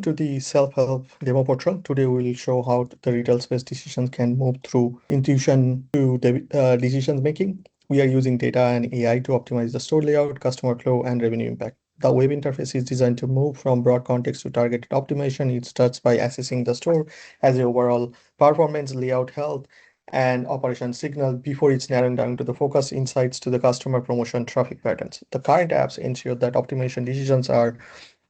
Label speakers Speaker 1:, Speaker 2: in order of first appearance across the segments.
Speaker 1: To the self-help demo portal. Today we will show how the retail space decisions can move through intuition to decision making. We are using data and AI to optimize the store layout, customer flow, and revenue impact. The web interface is designed to move from broad context to targeted optimization. It starts by assessing the store as the overall performance, layout, health, and operation signal before it's narrowing down to the focus insights to the customer promotion traffic patterns. The current apps ensure that optimization decisions are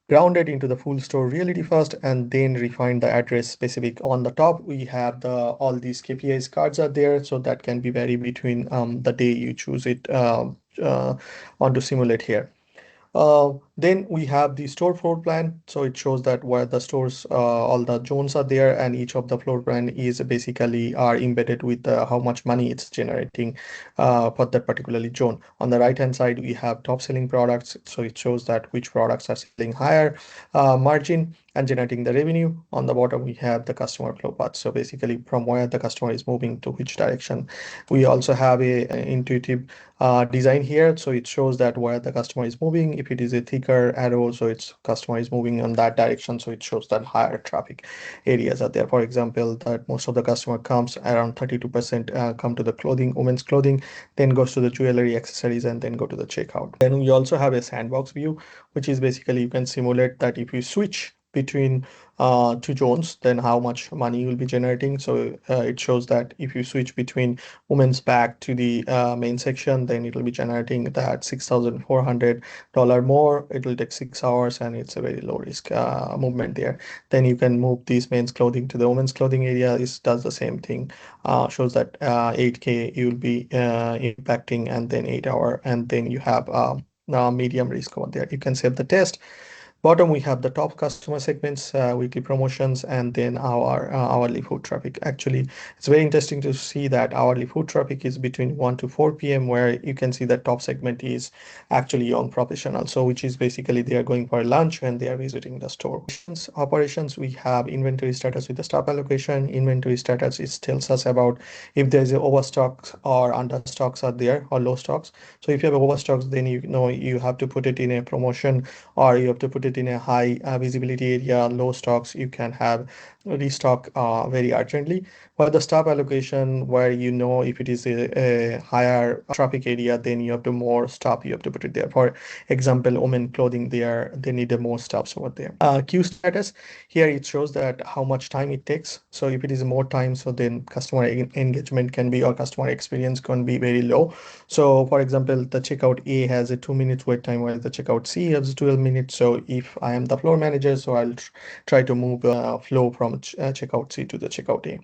Speaker 1: grounded into the full store reality first and then refine the address specific. On the top we have the all these KPIs cards are there, so that can be vary between the day you choose it on to simulate here. Then we have the store floor plan. So it shows that where the stores, all the zones are there, and each of the floor plan is basically are embedded with how much money it's generating for that particularly zone. On the right hand side, we have top selling products. So it shows that which products are selling higher margin and generating the revenue. On the bottom, we have the customer flow path. So basically from where the customer is moving to which direction. We also have a intuitive design here. So it shows that where the customer is moving. If it is a thicker arrow, so its customer is moving on that direction. So it shows that higher traffic areas are there. For example, that most of the customer comes around 32% come to the clothing, women's clothing, then goes to the jewelry, accessories, and then go to the checkout. Then we also have a sandbox view, which is basically you can simulate that if you switch between two zones, then how much money you will be generating. So it shows that if you switch between women's bag to the main section, then it will be generating that $6,400 more. It will take 6 hours and it's a very low risk movement there. Then you can move this men's clothing to the women's clothing area. This does the same thing. Shows that 8K you will be impacting, and then 8 hour, and then you have medium risk over there. You can save the test. Bottom, we have the top customer segments, weekly promotions, and then our hourly foot traffic. Actually, it's very interesting to see that hourly foot traffic is between 1 to 4 p.m., where you can see that top segment is actually young professionals. So which is basically they are going for lunch when they are visiting the store. Operations, we have inventory status with the staff allocation. Inventory status, it tells us about if there's a overstocks or understocks are there or low stocks. So if you have overstocks, then you know you have to put it in a promotion, or you have to put it in a high visibility area. Low stocks, you can have restock very urgently. For the stop allocation, where you know if it is a higher traffic area, then you have to more stop, you have to put it there. For example, women clothing, they need a more stops over there. Queue status, here it shows that how much time it takes. So if it is more time, so then customer engagement can be, or customer experience can be very low. So for example, the checkout A has a 2 minutes wait time, while the checkout C has 12 minutes. So if I am the floor manager, so I'll try to move flow from checkout C to the checkout A.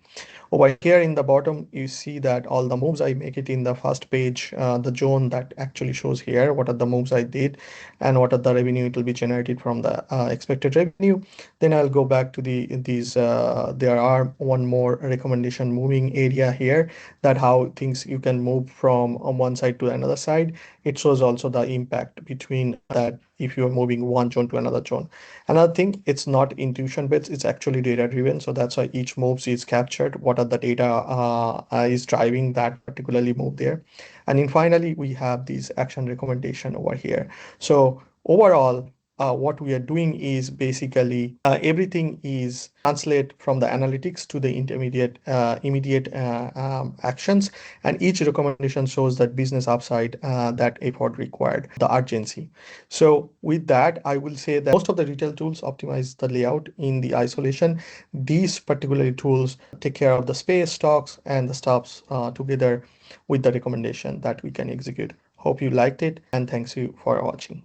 Speaker 1: Over here in the bottom, you see that all the moves I make it in the first page, the zone that actually shows here, what are the moves I did and what are the revenue it will be generated from the expected revenue. Then I'll go back to there are one more recommendation moving area here, that how things you can move from on one side to another side. It shows also the impact between that if you are moving one zone to another zone. Another thing, it's not intuition based, it's actually data driven. So that's why each moves is captured. What are the data is driving that particularly move there. And then finally, we have these action recommendation over here. So overall, what we are doing is basically everything is translate from the analytics to the immediate actions, and each recommendation shows that business upside, that effort required, the urgency. So with that, I will say that most of the retail tools optimize the layout in the isolation. These particular tools take care of the space, stocks, and the stops together with the recommendation that we can execute. Hope you liked it, and thanks you for watching.